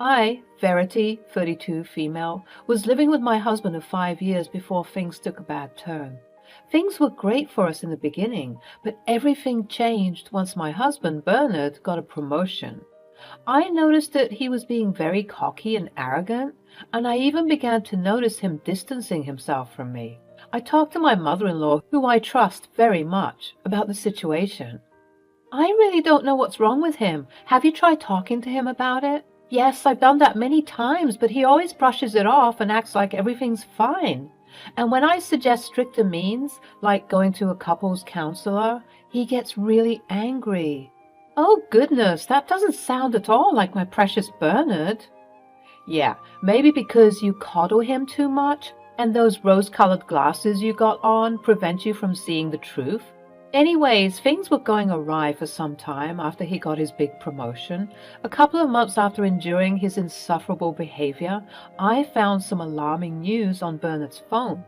I, Verity, 32, female, was living with my husband of 5 years before things took a bad turn. Things were great for us in the beginning, but everything changed once my husband, Bernard, got a promotion. I noticed that he was being very cocky and arrogant, and I even began to notice him distancing himself from me. I talked to my mother-in-law, who I trust very much, about the situation. I really don't know what's wrong with him. Have you tried talking to him about it? Yes, I've done that many times, but he always brushes it off and acts like everything's fine. And when I suggest stricter means, like going to a couples counselor, he gets really angry. Oh goodness, that doesn't sound at all like my precious Bernard. Yeah, maybe because you coddle him too much, and those rose-colored glasses you got on prevent you from seeing the truth. Anyways, things were going awry for some time after he got his big promotion. A couple of months after enduring his insufferable behavior, I found some alarming news on Bernard's phone.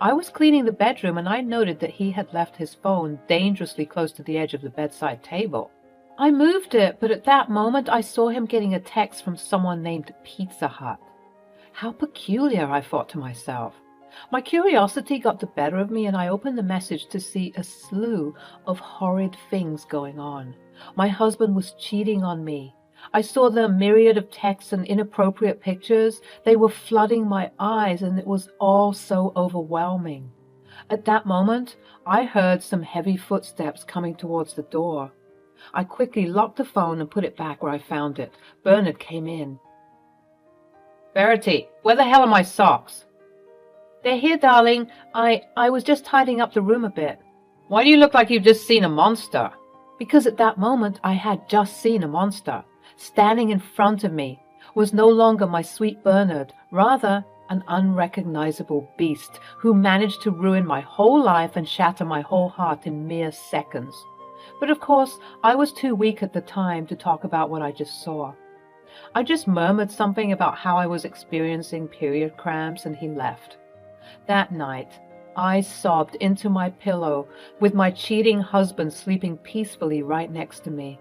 I was cleaning the bedroom and I noted that he had left his phone dangerously close to the edge of the bedside table. I moved it, but at that moment I saw him getting a text from someone named Pizza Hut. How peculiar, I thought to myself. My curiosity got the better of me and I opened the message to see a slew of horrid things going on. My husband was cheating on me. I saw the myriad of texts and inappropriate pictures. They were flooding my eyes and it was all so overwhelming. At that moment, I heard some heavy footsteps coming towards the door. I quickly locked the phone and put it back where I found it. Bernard came in. Verity, where the hell are my socks? They're here, darling. I was just tidying up the room a bit. Why do you look like you've just seen a monster? Because at that moment I had just seen a monster. Standing in front of me was no longer my sweet Bernard, rather an unrecognizable beast who managed to ruin my whole life and shatter my whole heart in mere seconds. But of course, I was too weak at the time to talk about what I just saw. I just murmured something about how I was experiencing period cramps and he left. That night, I sobbed into my pillow with my cheating husband sleeping peacefully right next to me.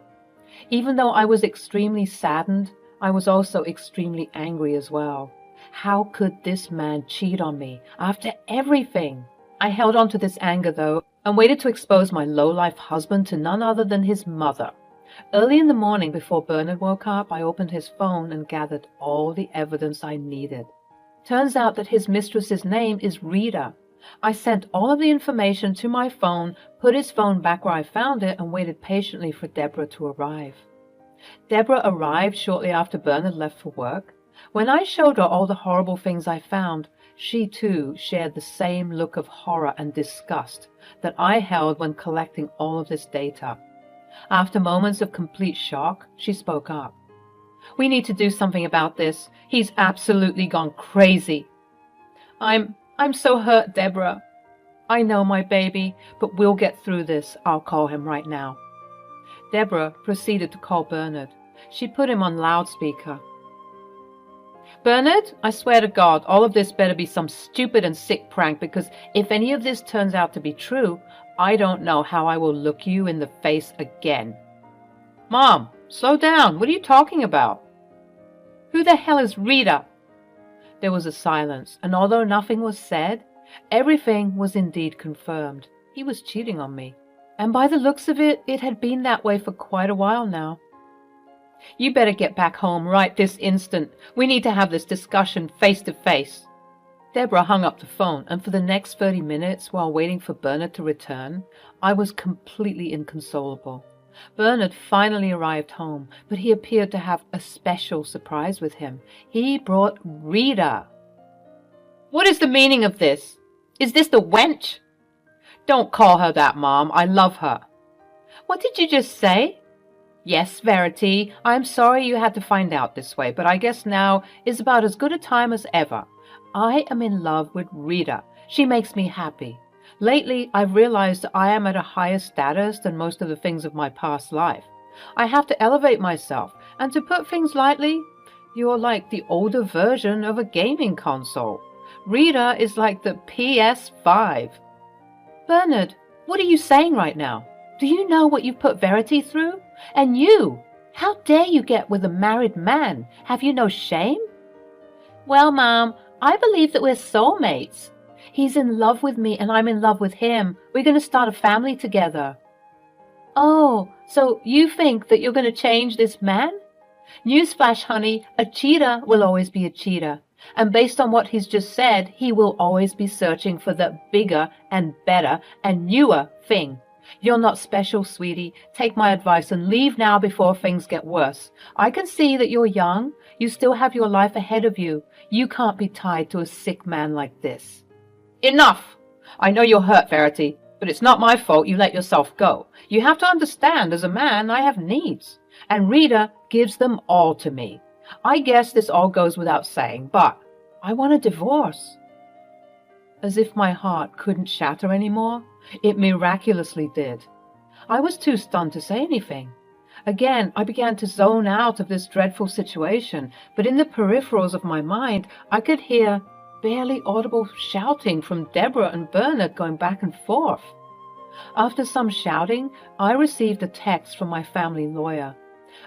Even though I was extremely saddened, I was also extremely angry as well. How could this man cheat on me after everything? I held on to this anger, though, and waited to expose my low-life husband to none other than his mother. Early in the morning, before Bernard woke up, I opened his phone and gathered all the evidence I needed. Turns out that his mistress's name is Rita. I sent all of the information to my phone, put his phone back where I found it, and waited patiently for Deborah to arrive. Deborah arrived shortly after Bernard left for work. When I showed her all the horrible things I found, she too shared the same look of horror and disgust that I held when collecting all of this data. After moments of complete shock, she spoke up. We need to do something about this. He's absolutely gone crazy. I'm so hurt, Deborah. I know, my baby, but we'll get through this. I'll call him right now. Deborah proceeded to call Bernard. She put him on loudspeaker. Bernard, I swear to God, all of this better be some stupid and sick prank, because if any of this turns out to be true, I don't know how I will look you in the face again. Mom, slow down. What are you talking about? Who the hell is Rita? There was a silence, and although nothing was said, everything was indeed confirmed. He was cheating on me. And by the looks of it, it had been that way for quite a while now. You better get back home right this instant. We need to have this discussion face to face. Deborah hung up the phone, and for the next 30 minutes, while waiting for Bernard to return, I was completely inconsolable. Bernard finally arrived home, but he appeared to have a special surprise with him. He brought Rita. What is the meaning of this? Is this the wench? Don't call her that, Mom. I love her. What did you just say? Yes, Verity, I'm sorry you had to find out this way, but I guess now is about as good a time as ever. I am in love with Rita. She makes me happy. Lately, I've realized I am at a higher status than most of the things of my past life. I have to elevate myself, and to put things lightly, you're like the older version of a gaming console. Rita is like the PS5. Bernard, what are you saying right now? Do you know what you've put Verity through? And you? How dare you get with a married man? Have you no shame? Well, Mom, I believe that we're soulmates. He's in love with me and I'm in love with him. We're going to start a family together. Oh, so you think that you're going to change this man? Newsflash, honey, a cheater will always be a cheater. And based on what he's just said, he will always be searching for the bigger and better and newer thing. You're not special, sweetie. Take my advice and leave now before things get worse. I can see that you're young. You still have your life ahead of you. You can't be tied to a sick man like this. Enough! I know you're hurt, Verity, but it's not my fault you let yourself go. You have to understand, as a man, I have needs. And Rita gives them all to me. I guess this all goes without saying, but I want a divorce. As if my heart couldn't shatter anymore, it miraculously did. I was too stunned to say anything. Again, I began to zone out of this dreadful situation, but in the peripherals of my mind, I could hear barely audible shouting from Deborah and Bernard going back and forth. After some shouting, I received a text from my family lawyer.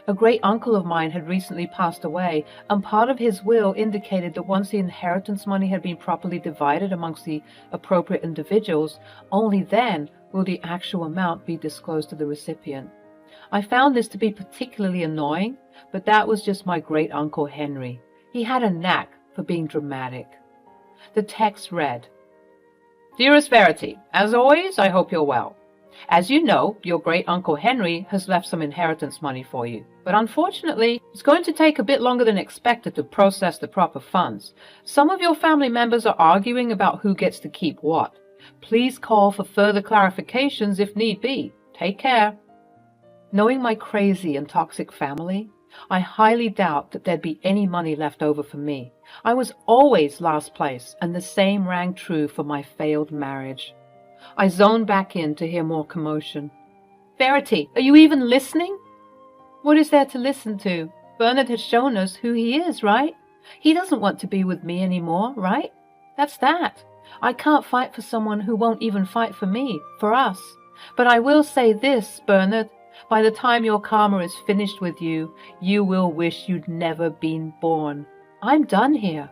A great uncle of mine had recently passed away, and part of his will indicated that once the inheritance money had been properly divided amongst the appropriate individuals, only then will the actual amount be disclosed to the recipient. I found this to be particularly annoying, but that was just my great uncle Henry. He had a knack for being dramatic. The text read, Dearest Verity, as always, I hope you're well. As you know, your great-uncle Henry has left some inheritance money for you, but unfortunately, it's going to take a bit longer than expected to process the proper funds. Some of your family members are arguing about who gets to keep what. Please call for further clarifications if need be. Take care. Knowing my crazy and toxic family, I highly doubt that there'd be any money left over for me. I was always last place, and the same rang true for my failed marriage. I zoned back in to hear more commotion. Verity, are you even listening? What is there to listen to? Bernard has shown us who he is, right? He doesn't want to be with me anymore, right? That's that. I can't fight for someone who won't even fight for me, for us. But I will say this, Bernard. By the time your karma is finished with you, you will wish you'd never been born. I'm done here.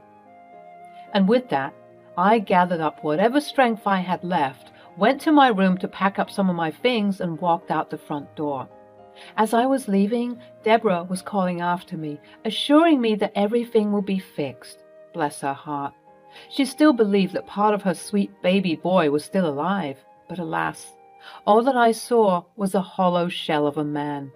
And with that, I gathered up whatever strength I had left, went to my room to pack up some of my things, and walked out the front door. As I was leaving, Deborah was calling after me, assuring me that everything will be fixed. Bless her heart. She still believed that part of her sweet baby boy was still alive, but alas, all that I saw was a hollow shell of a man.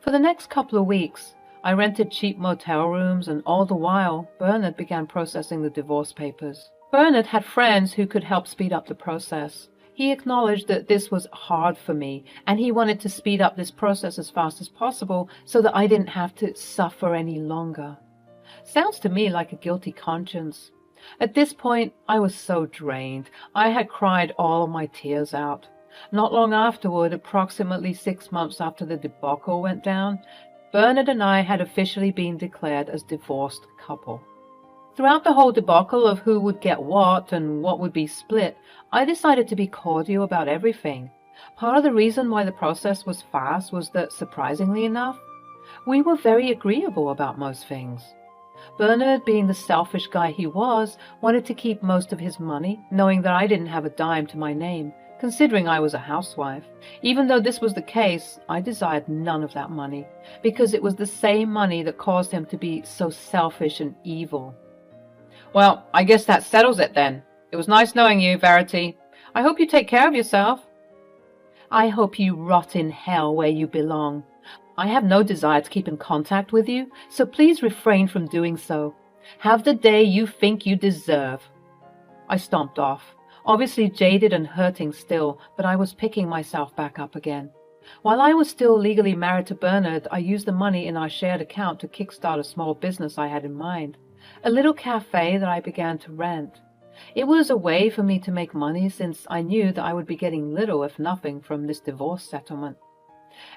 For the next couple of weeks, I rented cheap motel rooms, and all the while, Bernard began processing the divorce papers. Bernard had friends who could help speed up the process. He acknowledged that this was hard for me, and he wanted to speed up this process as fast as possible so that I didn't have to suffer any longer. Sounds to me like a guilty conscience. At this point, I was so drained. I had cried all of my tears out. Not long afterward, approximately 6 months after the debacle went down, Bernard and I had officially been declared as divorced couple. Throughout the whole debacle of who would get what and what would be split, I decided to be cordial about everything. Part of the reason why the process was fast was that, surprisingly enough, we were very agreeable about most things. Bernard, being the selfish guy he was, wanted to keep most of his money, knowing that I didn't have a dime to my name, considering I was a housewife. Even though this was the case, I desired none of that money, because it was the same money that caused him to be so selfish and evil. Well, I guess that settles it then. It was nice knowing you, Verity. I hope you take care of yourself. I hope you rot in hell where you belong. I have no desire to keep in contact with you, so please refrain from doing so. Have the day you think you deserve. I stomped off, obviously jaded and hurting still, but I was picking myself back up again. While I was still legally married to Bernard, I used the money in our shared account to kickstart a small business I had in mind, a little cafe that I began to rent. It was a way for me to make money since I knew that I would be getting little, if nothing, from this divorce settlement.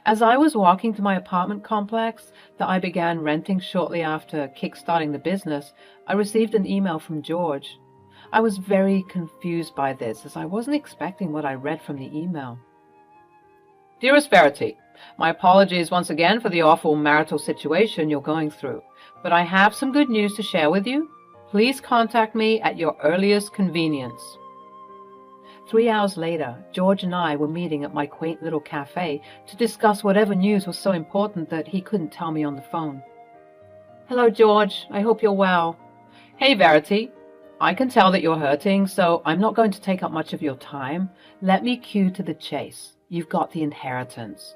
As I was walking to my apartment complex that I began renting shortly after kickstarting the business, I received an email from George. I was very confused by this, as I wasn't expecting what I read from the email. Dearest Verity, My apologies once again for the awful marital situation you're going through, but I have some good news to share with you. Please contact me at your earliest convenience. 3 hours later, George and I were meeting at my quaint little cafe to discuss whatever news was so important that he couldn't tell me on the phone. Hello, George. I hope you're well. Hey, Verity. I can tell that you're hurting, so I'm not going to take up much of your time. Let me cue to the chase. You've got the inheritance.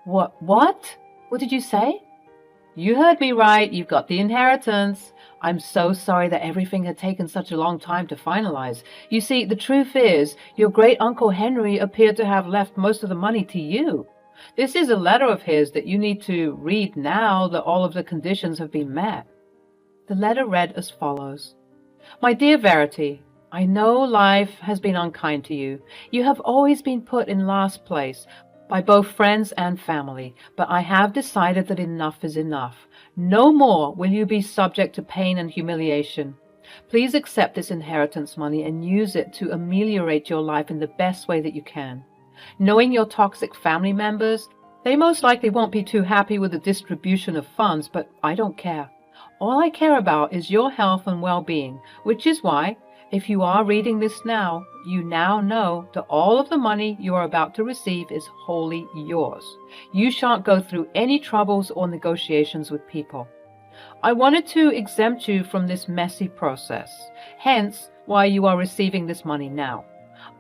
What? What did you say? You heard me right. You've got the inheritance. I'm so sorry that everything had taken such a long time to finalize. You see, the truth is, your great-uncle Henry appeared to have left most of the money to you. This is a letter of his that you need to read now that all of the conditions have been met. The letter read as follows. My dear Verity, I know life has been unkind to you. You have always been put in last place by both friends and family, but I have decided that enough is enough. No more will you be subject to pain and humiliation. Please accept this inheritance money and use it to ameliorate your life in the best way that you can. Knowing your toxic family members, they most likely won't be too happy with the distribution of funds, but I don't care. All I care about is your health and well-being, which is why, if you are reading this now, you now know that all of the money you are about to receive is wholly yours. You shan't go through any troubles or negotiations with people. I wanted to exempt you from this messy process, hence why you are receiving this money now.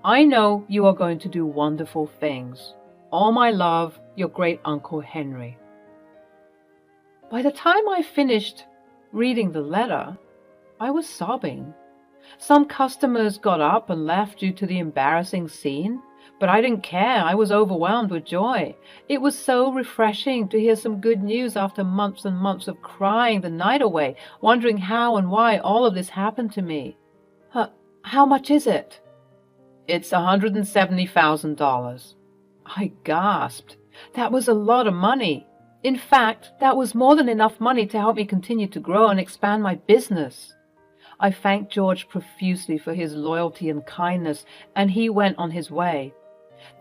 I know you are going to do wonderful things. All my love, your great-uncle Henry. By the time I finished reading the letter, I was sobbing. Some customers got up and left due to the embarrassing scene, but I didn't care. I was overwhelmed with joy. It was so refreshing to hear some good news after months and months of crying the night away, wondering how and why all of this happened to me. How much is it? It's $170,000. I gasped. That was a lot of money. In fact, that was more than enough money to help me continue to grow and expand my business. I thanked George profusely for his loyalty and kindness, and he went on his way.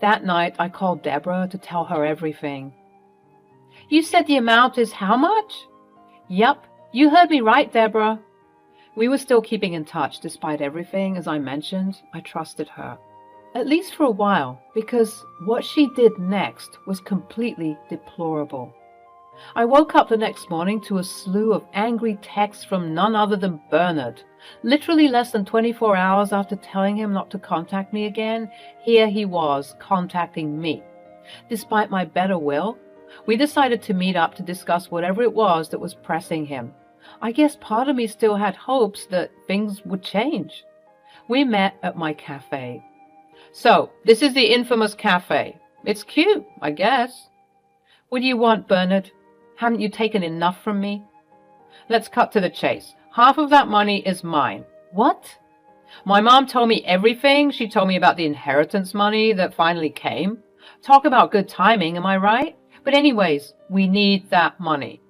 That night, I called Deborah to tell her everything. You said the amount is how much? Yep, you heard me right, Deborah. We were still keeping in touch despite everything, as I mentioned. I trusted her. At least for a while, because what she did next was completely deplorable. I woke up the next morning to a slew of angry texts from none other than Bernard. Literally less than 24 hours after telling him not to contact me again, here he was contacting me. Despite my better will, we decided to meet up to discuss whatever it was that was pressing him. I guess part of me still had hopes that things would change. We met at my cafe. So, this is the infamous cafe. It's cute, I guess. What do you want, Bernard? Haven't you taken enough from me? Let's cut to the chase. Half of that money is mine. What? My mom told me everything. She told me about the inheritance money that finally came. Talk about good timing, am I right? But anyways, we need that money.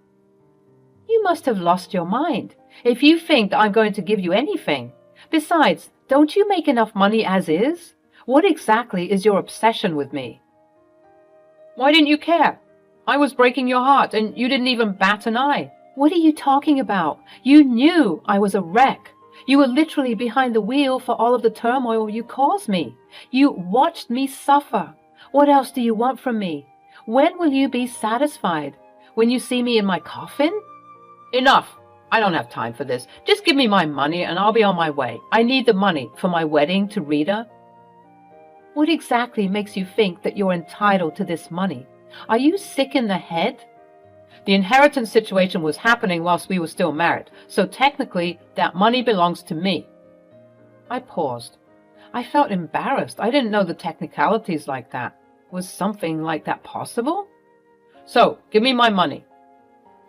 You must have lost your mind if you think that I'm going to give you anything. Besides, don't you make enough money as is? What exactly is your obsession with me? Why didn't you care? I was breaking your heart, and you didn't even bat an eye. What are you talking about? You knew I was a wreck. You were literally behind the wheel for all of the turmoil you caused me. You watched me suffer. What else do you want from me? When will you be satisfied? When you see me in my coffin? Enough. I don't have time for this. Just give me my money, and I'll be on my way. I need the money for my wedding to Rita. What exactly makes you think that you're entitled to this money? Are you sick in the head? The inheritance situation was happening whilst we were still married, so technically that money belongs to me. I paused. I felt embarrassed. I didn't know the technicalities like that. Was something like that possible? So, give me my money.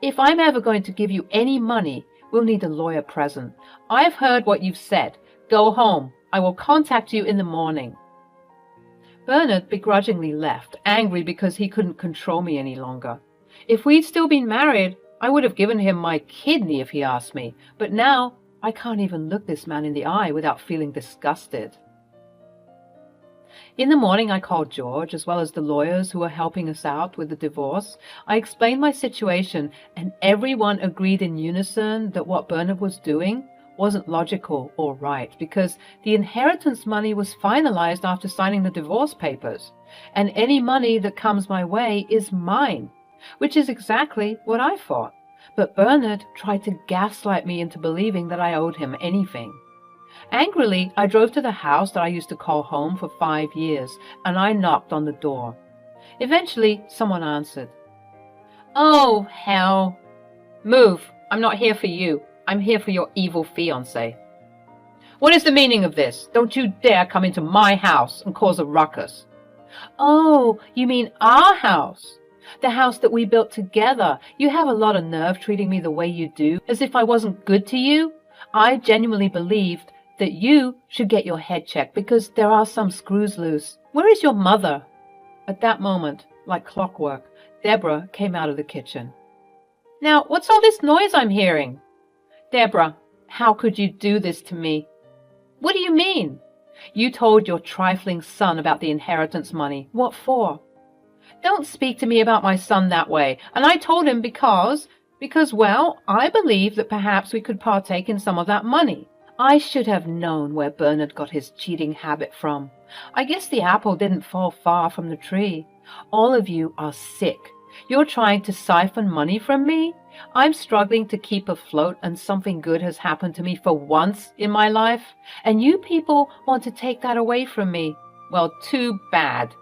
If I'm ever going to give you any money, we'll need a lawyer present. I've heard what you've said. Go home. I will contact you in the morning. Bernard begrudgingly left, angry because he couldn't control me any longer. If we'd still been married, I would have given him my kidney if he asked me, but now I can't even look this man in the eye without feeling disgusted. In the morning, I called George, as well as the lawyers who were helping us out with the divorce. I explained my situation, and everyone agreed in unison that what Bernard was doing wasn't logical or right, because the inheritance money was finalized after signing the divorce papers, and any money that comes my way is mine, which is exactly what I thought. But Bernard tried to gaslight me into believing that I owed him anything. Angrily, I drove to the house that I used to call home for 5 years, and I knocked on the door. Eventually, someone answered. "Oh, hell. Move. I'm not here for you. I'm here for your evil fiancé." "What is the meaning of this? Don't you dare come into my house and cause a ruckus." "Oh, you mean our house? The house that we built together. You have a lot of nerve treating me the way you do, as if I wasn't good to you. I genuinely believed that you should get your head checked because there are some screws loose. Where is your mother?" At that moment, like clockwork, Deborah came out of the kitchen. "Now, what's all this noise I'm hearing?" "Deborah, how could you do this to me?" "What do you mean?" "You told your trifling son about the inheritance money. What for?" "Don't speak to me about my son that way. And I told him because, well, I believe that perhaps we could partake in some of that money. I should have known where Bernard got his cheating habit from. I guess the apple didn't fall far from the tree. All of you are sick. You're trying to siphon money from me? I'm struggling to keep afloat, and something good has happened to me for once in my life, and you people want to take that away from me. Well, too bad."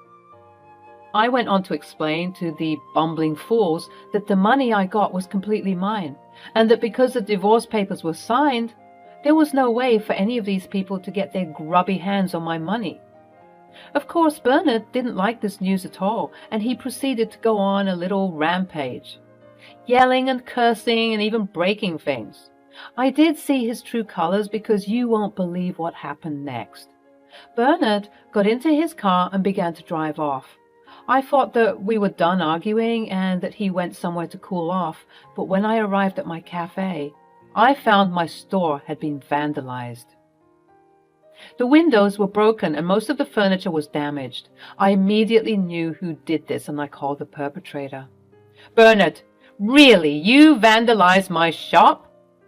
I went on to explain to the bumbling fools that the money I got was completely mine, and that because the divorce papers were signed, there was no way for any of these people to get their grubby hands on my money. Of course, Bernard didn't like this news at all, and he proceeded to go on a little rampage, yelling and cursing and even breaking things. I did see his true colors because you won't believe what happened next. Bernard got into his car and began to drive off. I thought that we were done arguing and that he went somewhere to cool off, but when I arrived at my cafe, I found my store had been vandalized. The windows were broken and most of the furniture was damaged. I immediately knew who did this and I called the perpetrator. "Bernard, really, you vandalized my shop?"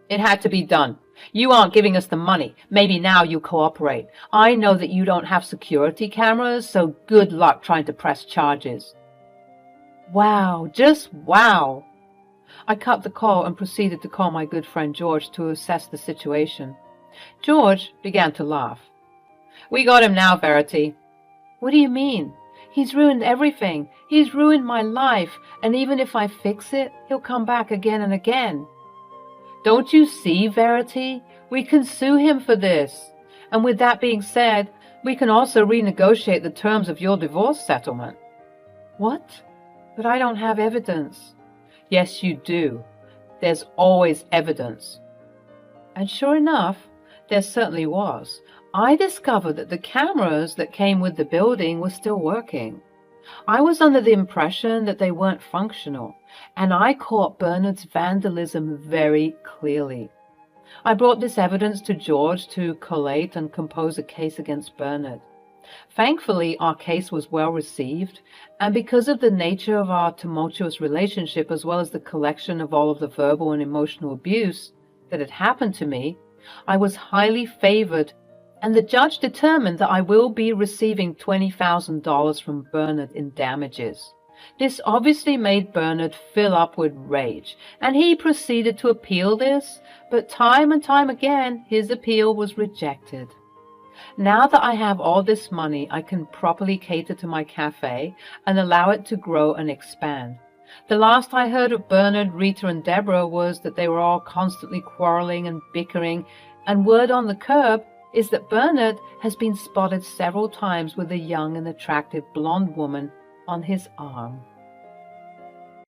"It had to be done. You aren't giving us the money. Maybe now you cooperate. I know that you don't have security cameras, so good luck trying to press charges." Wow, just wow. I cut the call and proceeded to call my good friend George to assess the situation. George began to laugh. "We got him now, Verity." "What do you mean? He's ruined everything. He's ruined my life, and even if I fix it, he'll come back again and again." "Don't you see, Verity? We can sue him for this. And with that being said, we can also renegotiate the terms of your divorce settlement." "What? But I don't have evidence." "Yes, you do. There's always evidence." And sure enough, there certainly was. I discovered that the cameras that came with the building were still working. I was under the impression that they weren't functional, and I caught Bernard's vandalism very clearly. I brought this evidence to George to collate and compose a case against Bernard. Thankfully, our case was well received, and because of the nature of our tumultuous relationship, as well as the collection of all of the verbal and emotional abuse that had happened to me, I was highly favored, and the judge determined that I will be receiving $20,000 from Bernard in damages. This obviously made Bernard fill up with rage, and he proceeded to appeal this, but time and time again his appeal was rejected. Now that I have all this money, I can properly cater to my cafe and allow it to grow and expand. The last I heard of Bernard, Rita, and Deborah was that they were all constantly quarreling and bickering, and word on the curb is that Bernard has been spotted several times with a young and attractive blonde woman on his arm.